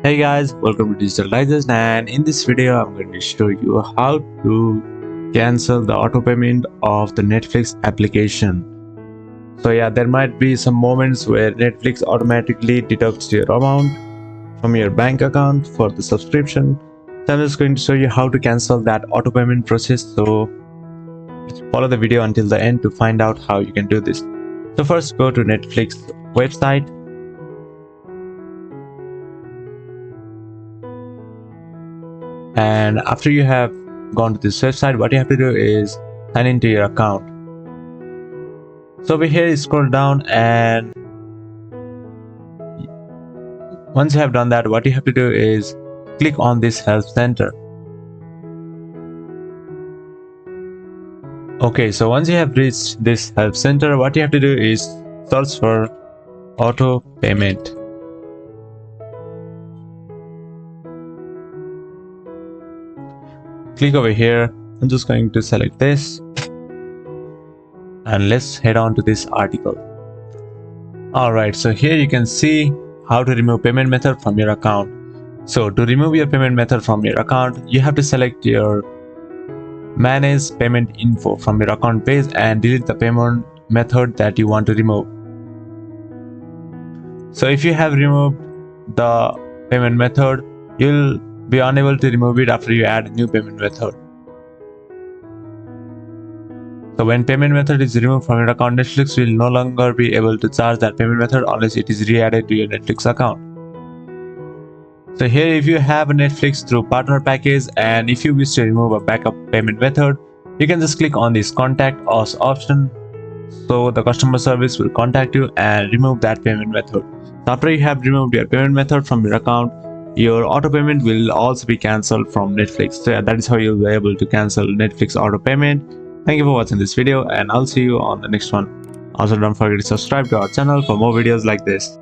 Hey guys, welcome to Digital Digest, and in this video I'm going to show you how to cancel the auto payment of the Netflix application. So yeah, there might be some moments where Netflix automatically deducts your amount from your bank account for the subscription. So I'm just going to show you how to cancel that auto payment process. So follow the video until the end to find out how you can do this. So first go to Netflix website. And after you have gone to this website, what you have to do is sign into your account. So over here, you scroll down, and once you have done that, what you have to do is click on this help center. Okay, so once you have reached this help center, what you have to do is search for auto payment. Click over here. I'm just going to select this, and let's head on to this article. Alright, so here you can see how to remove payment method from your account. So to remove your payment method from your account, you have to select your manage payment info from your account page and delete the payment method that you want to remove. So if you have removed the payment method, you'll be unable to remove it after you add a new payment method. So when payment method is removed from your account, Netflix will no longer be able to charge that payment method unless it is re-added to your Netflix account. So here, if you have a Netflix through partner package and if you wish to remove a backup payment method, you can just click on this contact us option. So the customer service will contact you and remove that payment method. So after you have removed your payment method from your account, your auto payment will also be cancelled from Netflix. So yeah, that is how you'll be able to cancel Netflix auto payment. Thank you for watching this video, and I'll see you on the next one. Also, don't forget to subscribe to our channel for more videos like this.